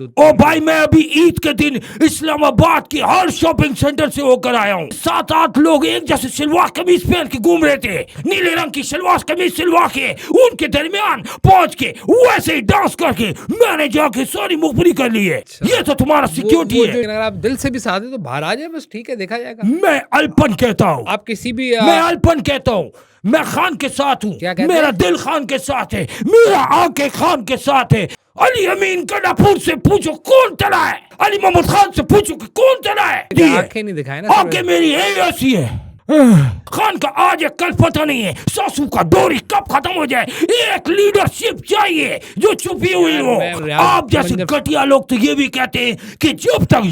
ओ भाई, मैं अभी ईद के दिन इस्लामाबाद की हर शॉपिंग सेंटर से होकर आया हूँ। 7-8 लोग एक जैसे सलवार कमीज पहन के घूम रहे थे, नीले रंग की सलवार कमीज सिलवा के उनके दरमियान पहुंच के वैसे ही डांस करके मैंने जाके सारी मुखबरी कर ली है। ये तो तुम्हारा सिक्योरिटी है। अगर आप दिल से भी साथ हैं तो बाहर आ जाए, बस ठीक है, देखा जाएगा। मैं अल्पन कहता हूँ, आप किसी भी मैं अल्पन कहता हूँ, मैं खान के साथ हूँ। क्या कहते मेरा हैं? दिल खान के साथ है, मेरा आंखें खान के साथ है। अली अमीन कनापुर से पूछो कौन चला है, अली मोहम्मद खान से पूछो कि कौन चला है। आंखें नहीं दिखाए ना, आंखें मेरी है ऐसी है। खान का आज है कल पता नहीं है, सासू का दौर कब खत्म हो जाए। एक लीडरशिप चाहिए जो छुपी हुई हो। आप जैसे घटिया लोग तो ये भी कहते हैं कि जब तक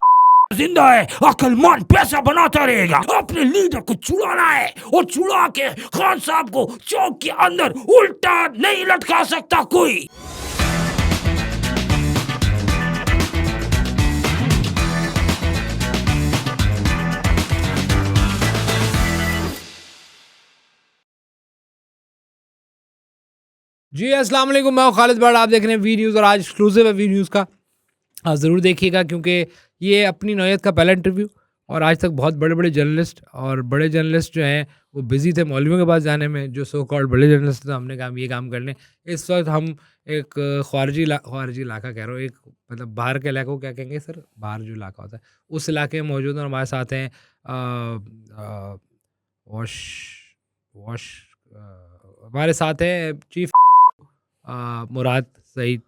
जिंदा है अकलमंद पैसा बनाता रहेगा। अपने लीडर को चुड़ाना है और चुड़ा के खान साहब को चौक के अंदर उल्टा नहीं लटका सकता कोई। जी अस्सलाम वालेकुम, मैं खालिद बट आप देख रहे हैं वी न्यूज़ और आज एक्सक्लूसिव है वी न्यूज़ का। आप ज़रूर देखिएगा क्योंकि ये अपनी नौयत का पहला इंटरव्यू और आज तक बहुत बड़े बड़े जर्नलिस्ट और बड़े जर्नलिस्ट जो हैं वो बिज़ी थे मौलवियों के पास जाने में, जो सो कॉल्ड बड़े जर्नलिस्ट थे। हमने कहा ये काम कर लें। इस वक्त हम एक ख़ारजी इलाका कह रहा हूँ, एक मतलब बाहर के इलाके को क्या कहेंगे सर, बाहर जो इलाका होता है उस इलाके में मौजूद हैं। और हमारे साथ हैं हमारे साथ हैं चीफ मुराद सईद।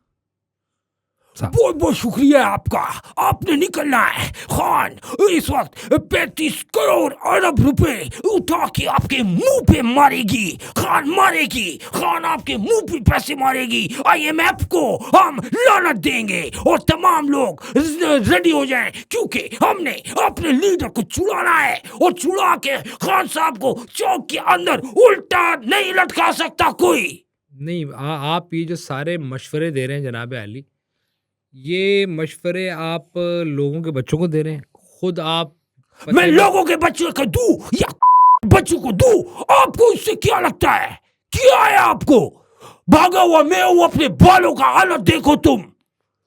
बहुत बहुत शुक्रिया आपका, आपने निकलना है। खान इस वक्त 35 करोड़ अरब रुपए उठा के आपके मुंह पे मारेगी। खान मारेगी, खान आपके मुंह पे पैसे मारेगी। IMF को हम लानत देंगे और तमाम लोग रेडी हो जाएं क्योंकि हमने अपने लीडर को चुड़ाना है और चुड़ा के खान साहब को चौक के अंदर उल्टा नहीं लटका सकता कोई। नहीं आप ये जो सारे मशवरे दे रहे हैं जनाब अली, ये मशवरे आप लोगों के बच्चों को दे रहे हैं? खुद आप मैं लोगों के बच्चों को दूं या बच्चों को दूं, आपको इससे क्या लगता है? क्या है आपको? भागा हुआ मैं हूं, अपने बालों का हालत देखो तुम,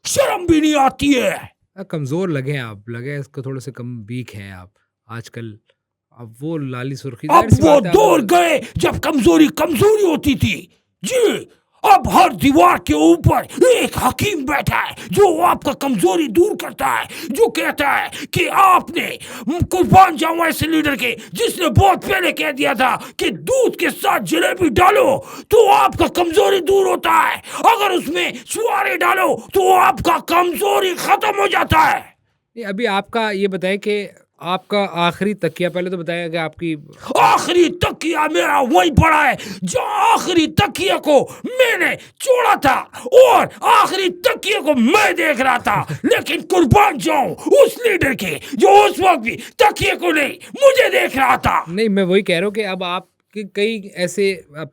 शर्म भी नहीं आती है। कमजोर लगे आप, लगे इसको थोड़े से कम वीक हैं आप आजकल। अब वो लाली सुर्खी, अब वो दौर गए जब कमजोरी होती थी जी। अब हर दीवार के ऊपर एक हकीम बैठा है जो आपका कमजोरी दूर करता है, जो कहता है कि आपने कुर्बान जाऊं ऐसे लीडर के जिसने बहुत पहले कह दिया था कि दूध के साथ जलेबी डालो तो आपका कमजोरी दूर होता है, अगर उसमें छुआरे डालो तो आपका कमजोरी खत्म हो जाता है। अभी आपका ये बताएं कि आपका आखिरी तकिया, पहले तो बताया कि आपकी आखिरी तकिया मेरा वही पड़ा है जो आखिरी तकिया को मैंने छोड़ा था और आखिरी तकिया को मैं देख रहा था। लेकिन कुर्बान जाऊं उस लीडर के जो उस वक्त भी तकिया को नहीं मुझे देख रहा था। नहीं, मैं वही कह रहा हूँ कि अब आप कि कई ऐसे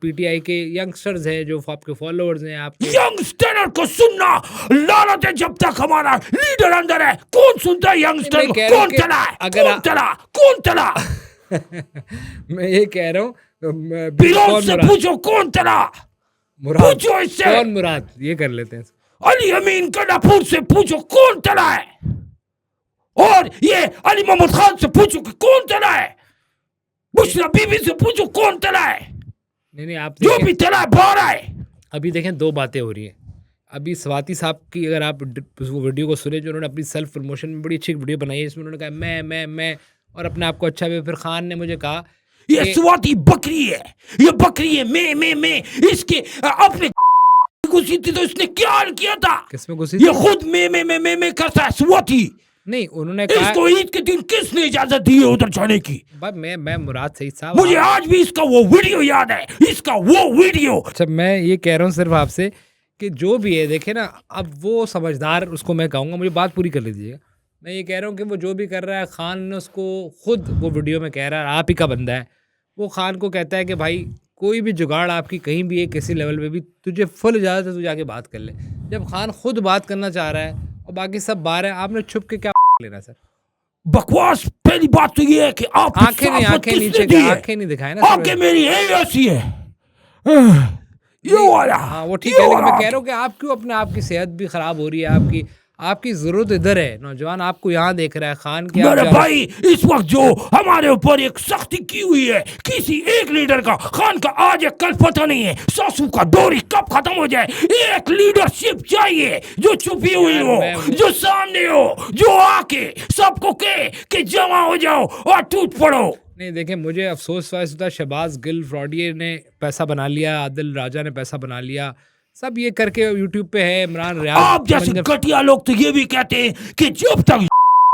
PTI के यंगस्टर्स हैं जो आपके फॉलोअर्स हैं। आप यंगस्टर को सुनना लानत है जब तक हमारा लीडर अंदर है। कौन सुनता है यंगस्टर को? कौन चला है? कौन चला मैं ये कह रहा हूँ, से पूछो कौन चला, पूछो इससे। कौन मुराद, ये कर लेते हैं। अली अमीन कनापुर से पूछो कौन चला है और ये अली मोहम्मद खान से पूछो कि कौन चला है। बुशरा बीबी से पूछो कौन चला है। नहीं आप जो भी चला है बाहर आए। अभी देखें दो बातें हो रही हैं। अभी स्वाति साहब की अगर आप वो वीडियो को सुने जो उन्होंने अपनी सेल्फ प्रमोशन में बड़ी अच्छी वीडियो बनाई है, इसमें उन्होंने कहा मैं और अपने आप को अच्छा भी। फिर खान ने मुझे कहा ये स्वाति बकरी है, ये बकरी है, मैं इसके अपने घुसी थी तो इसने क्या किया था? किसमें घुसी? ये खुद मैं करता है स्वाति। नहीं, उन्होंने कहा इसको ईद के दिन किसने इजाजत दी है उधर जाने की? मैं मुराद सईद साहब, मुझे आज भी इसका वो वीडियो याद है, इसका वो वीडियो। अच्छा, मैं ये कह रहा हूँ सिर्फ आपसे कि जो भी है देखे ना, अब वो समझदार उसको मैं कहूँगा, मुझे बात पूरी कर लीजिएगा। मैं ये कह रहा हूँ कि वो जो भी कर रहा है, खान ने उसको खुद वो वीडियो में कह रहा है, आप ही का बंदा है, वो खान को कहता है कि भाई कोई भी जुगाड़ आपकी कहीं भी है, किसी लेवल पे भी तुझे फुल इजाज़त है, तू जाके बात कर ले। जब खान खुद बात करना चाह रहा है और बाकी सब बाहर है, आपने छुप के क्या लेना सर? बकवास। पहली बात तो ये है कि आप आंखें नहीं दिखाए ना, आंखें मेरी है ऐसी है ये वाला। हाँ वो ठीक है, लेकिन मैं कह रहा हूँ कि आप क्यों अपने आप की सेहत भी ख़राब हो रही है, आपकी आपकी जरूरत इधर है, नौजवान आपको यहाँ देख रहा है, खान के मेरे भाई इस वक्त जो हमारे ऊपर एक सख्ती की हुई है, किसी एक लीडर का, खान का आज एक कल पता नहीं है, सासू का दौर कब खत्म हो जाए। एक लीडरशिप चाहिए जो छुपी हुई हो, जो सामने हो, जो आके सबको कहे कि जमा हो जाओ और टूट पड़ो। नहीं देखें, मुझे अफसोस होता, शहबाज गिल फ्रॉडिये ने पैसा बना लिया, आदिल राजा ने पैसा बना लिया, सब ये करके यूट्यूब पे है। इमरान रियाज आप जैसे घटिया लोग तो ये भी कहते हैं कि जब तक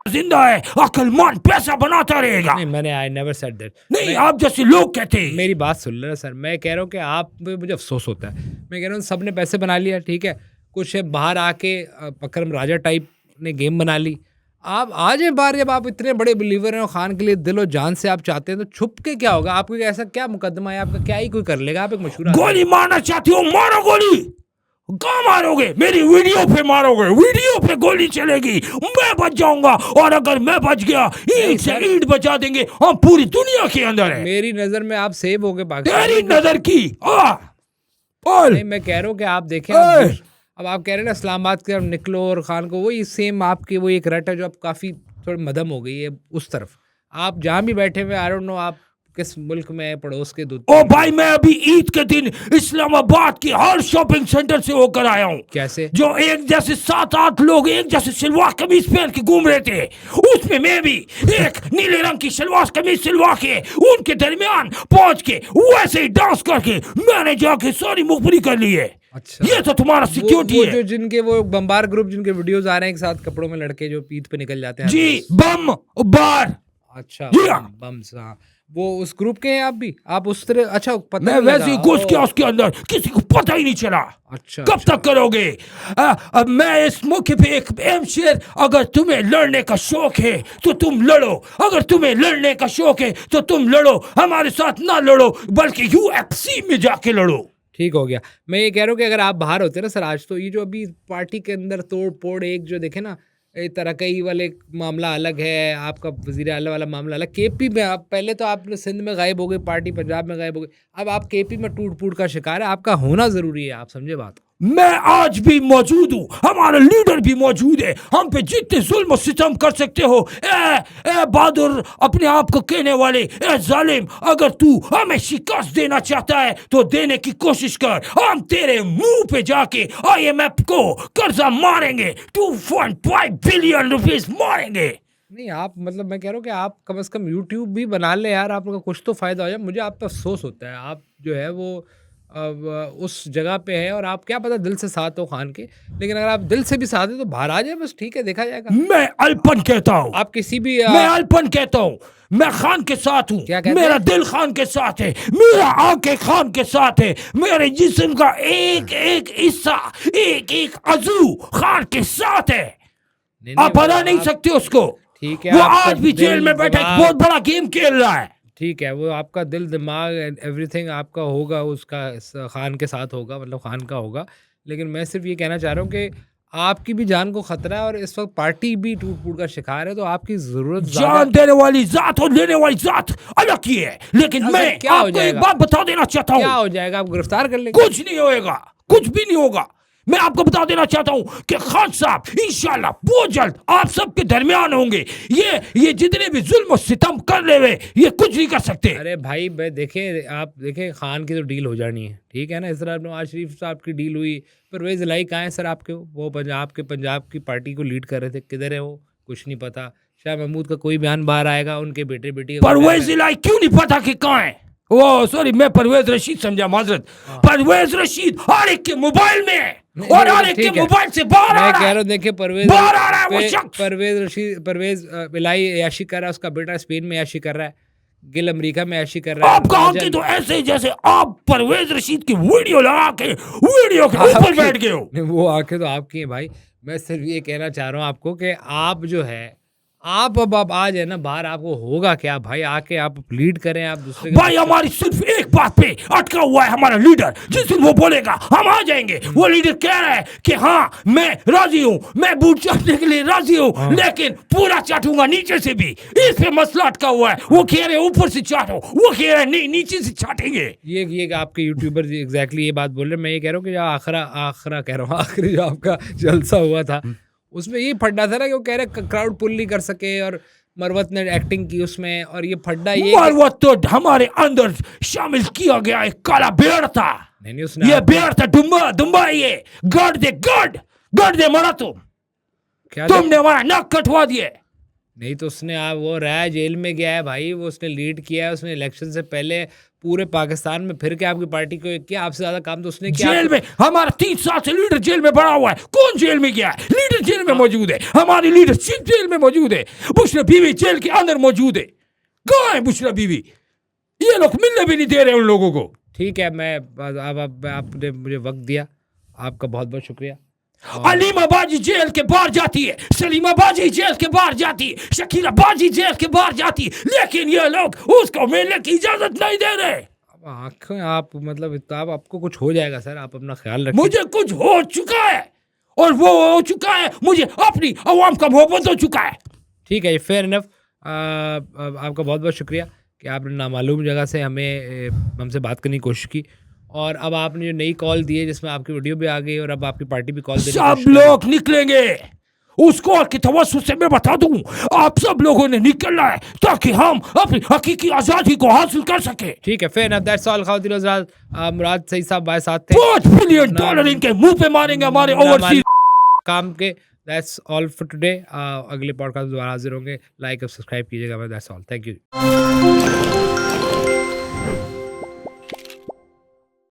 जिंदा है अकलमंद पैसा बनाता रहेगा। नहीं, मैंने आई नेवर सेड दैट। नहीं, आप जैसे लोग कहते हैं। मेरी बात सुन लेना सर, मैं कह रहा हूँ कि आप, मुझे अफसोस होता है, मैं कह रहा हूँ सब ने पैसे बना लिया, ठीक है, कुछ बाहर आके अकरम राजा टाइप ने गेम बना ली। आप आ जाए बाहर, जब आप इतने बड़े बिलीवर हैं और खान के लिए दिल और जान से आप चाहते हैं, तो छुप के क्या होगा? आपको ऐसा क्या मुकदमा है आपका, क्या ही कोई कर लेगा? आप एक मशहूर गोली मारना चाहते हो, मारो गोली। कहाँ मारोगे? मेरी वीडियो पे मारोगे, वीडियो पे गोली चलेगी, मैं बच जाऊंगा। और अगर मैं बच गया, ईंट से ईंट बचा देंगे हम, पूरी दुनिया के अंदर है। मेरी नजर में आप सेव हो गए पाकिस्तान। तेरी नजर की नहीं, मैं कह रहा हूँ कि आप देखें, अब आप कह रहे हैं ना इस्लामाबाद के निकलो और खान को, वही सेम आपकी वही एक रट है जो अब काफ़ी थोड़ी मदम हो गई है उस तरफ। आप जहाँ भी बैठे हुए, आई डोंट नो आप किस मुल्क में, पड़ोस के दूध। ओ भाई, मैं अभी ईद के दिन इस्लामाबाद की हर शॉपिंग सेंटर से होकर आया हूँ। कैसे? जो एक जैसे 7-8 लोग एक जैसे सलवार कमीज पहन के घूम रहे थे, उसमें मैं भी एक नीले रंग की सलवार कमीज सिलवा के उनके दरमियान पहुंच के वैसे ही डांस करके मैंने जाके सारी मुखबरी कर ली है। अच्छा, ये तो तुम्हारा सिक्योरिटी है। जो जिनके वो बम्बार ग्रुप, जिनके वीडियोस आ रहे हैं एक साथ कपड़ों में लड़के जो पीठ पे निकल जाते हैं जी, बम बार। अच्छा, हाँ। बम्स, हाँ, वो उस ग्रुप के हैं आप भी? आप उस तरह, अच्छा, पता मैं वैसे ही घुस गया उसके अंदर, किसी को पता ही नहीं चला। अच्छा, कब तक करोगे? अब मैं इस मौके पे एक एम शेर, अगर तुम्हें लड़ने का शौक है तो तुम लड़ो, अगर तुम्हें लड़ने का शौक है तो तुम लड़ो, हमारे साथ ना लड़ो बल्कि UFC में जाके लड़ो। ठीक हो गया। मैं ये कह रहा हूँ कि अगर आप बाहर होते ना सर आज, तो ये जो अभी पार्टी के अंदर तोड़ फोड़, एक जो देखे ना तरक्की वाले मामला अलग है, आपका वज़ीर आला वाला मामला अलग, केपी में आप पहले तो आप सिंध में गायब हो गए, पार्टी पंजाब में गायब हो गई, अब आप केपी में टूट फूट का शिकार है। आपका होना ज़रूरी है, आप समझे बात। मैं आज भी मौजूद हूँ, हमारा लीडर भी मौजूद है, हम पे जितने जुल्म और सितम कर सकते हो। ए बहादुर अपने आप को कहने वाले, ए जालिम, अगर तू हमें शिकस्त देना चाहता है तो देने की कोशिश कर। हम तेरे मुंह पे जाके IMF को कर्जा मारेंगे, 2.5 बिलियन रुपीस मारेंगे। नहीं, आप मतलब मैं कह रहा हूँ कि आप कम से कम यूट्यूब भी बना ले यार, आप लोग का कुछ तो फ़ायदा हो जाए। मुझे आप पे अफसोस होता है, आप जो है वो अब उस जगह पे है और आप क्या पता दिल से साथ हो खान के, लेकिन अगर आप दिल से भी साथ है तो बाहर आ जाए, बस ठीक है, देखा जाएगा। मैं अल्पन कहता हूँ, आप किसी भी मैं अल्पन कहता हूँ, मैं खान के साथ हूँ, क्या कहते मेरा हैं? दिल खान के साथ है, मेरा आंखें खान के साथ है, मेरे जिस्म का एक एक हिस्सा, एक एक अज़ू खान के साथ है। आप हरा नहीं सकते उसको। ठीक है, वो आपका आज भी जेल दिल, में बैठा एक दिमाग- बहुत बड़ा गेम खेल रहा है। ठीक है, वो आपका दिल, दिमाग एंड एवरीथिंग आपका होगा, उसका खान के साथ होगा, मतलब खान का होगा। लेकिन मैं सिर्फ ये कहना चाह रहा हूँ कि आपकी भी जान को खतरा है और इस वक्त पार्टी भी टूट फूट का शिकार है, तो आपकी जरूरत जान देने वाली जात और लेने वाली जात अलग की है। लेकिन अगर मैं क्या हो आपको एक जाएगा? बात बता देना चाहता क्या हूँ, हो जाएगा? आप गिरफ्तार कर लेंगे? कुछ नहीं होएगा, कुछ भी नहीं होगा। मैं आपको बता देना चाहता हूं कि खान साहब इंशाल्लाह बहुत जल्द आप सबके दरमियान होंगे। ये जितने भी जुल्म और सितम कर ले हुए, ये कुछ नहीं कर सकते। अरे भाई, आप देखें खान की तो डील हो जानी है, ठीक है ना। इस तरह नवाज शरीफ साहब की डील हुई, परवेज इलाही कहाँ है सर आपके? वो पंजाब की पार्टी को लीड कर रहे थे, किधर है वो? कुछ नहीं पता। शाह महमूद का कोई बयान बाहर आएगा, उनके बेटे बेटी का परवेज इलाही क्यों नहीं पता कि कहाँ है? वो सॉरी, मैं परवेज रशीद समझा, माजरत। परवेज रशीद हर एक के मोबाइल में है और हर एक के मोबाइल से बाहर आ रहा है। मैं कह रहा हूँ, देखिए परवेज इलाही ऐशी कर रहा है, उसका बेटा स्पेन में ऐशी कर रहा है, गिल अमेरिका में ऐशी कर रहा है। आप कहाँ के? तो ऐसे जैसे आप परवेज रशीद की वीडियो लगा के वीडियो के ऊपर बैठ गए हो। वो आंखें तो आपकी हैं भाई। मैं सिर्फ ये कहना चाह रहा हूँ आपको कि आप जो है, आप अब आ जाए ना बाहर, आपको होगा क्या भाई? आके आप लीड करें, आप दूसरे भाई हमारी सिर्फ एक बात पे अटका हुआ है हमारा लीडर, जिस दिन वो बोलेगा हम आ जाएंगे। वो लीडर कह रहा है कि हाँ मैं राजी हूँ, मैं बूट चाटने के लिए राजी हूँ, लेकिन पूरा चाटूंगा नीचे से भी। इस पे मसला अटका हुआ है। वो कह रहे ऊपर से चाटो, वो कह रहे नहीं नीचे से चाटेंगे। ये आपके यूट्यूबर एग्जैक्टली ये बात बोल रहे हैं। मैं ये कह रहा हूँ कि जो आखिरी जो आपका जलसा हुआ था, उसमें ये फड्डा था ना कि वो कह रहे क्राउड पुल नहीं कर सके और मरवत ने एक्टिंग की उसमें, और ये फड्डा ये मरवत तो हमारे अंदर शामिल किया गया एक काला भेड़ था। नहीं उसने ये भेड़ था, दुम्बा है ये। गढ़ दे मरा क्या तुमने हमारा नाक कटवा दिए। नहीं तो उसने वो रहा जेल में गया है भाई, वो उसने लीड किया है, उसने इलेक्शन से पहले पूरे पाकिस्तान में फिर के आपकी पार्टी को किया, आपसे ज्यादा काम तो उसने किया। जेल में हमारा 3 साल से लीडर जेल में पड़ा हुआ है। कौन जेल में गया है? लीडर जेल में मौजूद है, हमारी लीडरशिप जेल में मौजूद है, बुशरा बीवी जेल के अंदर मौजूद है। कहाँ है बुशरा बीवी? ये लोग मिलने भी नहीं दे रहे उन लोगों को। ठीक है, मैं अब आपने मुझे वक्त दिया, आपका बहुत बहुत शुक्रिया। अलीमा बाजी जेल के बाहर जाती है, सलीमा बाजी जेल के बाहर जाती है, शकीला बाजी जेल के बाहर जाती है, लेकिन ये लोग उसको मिलने की इजाजत नहीं दे रहे। अब आंखें आप मतलब आपको कुछ हो जाएगा सर, आप अपना ख्याल रखिए। मुझे कुछ हो चुका है और वो हो चुका है, मुझे अपनी अवाम का मोहब्बत हो चुका है। ठीक है, फेयर इनफ। आपका बहुत बहुत शुक्रिया कि आपने नामालूम जगह से हमसे बात करने की कोशिश की, और अब आपने जो नई कॉल दी है जिसमें आपकी वीडियो भी आ गई और अब आपकी पार्टी भी कॉल दे रही है। सब लोग निकलेंगे उस कॉल की तवज्जुह से। मैं बता दूं, आप सब लोगों ने निकलना है ताकि हम अपनी हकीकी आजादी को हासिल कर सके। ठीक है, फेयर इनफ। That's all. खातिन हज़रात, मुराद सईद साहब हमारे साथ थे। $5 बिलियन इनके मुंह पे मारेंगे हमारे ओवरसीज काम के। That's all for today. अगले पॉडकास्ट दोबारा हाजिर होंगे। लाइक और सब्सक्राइब कीजिएगा। That's all. Thank you.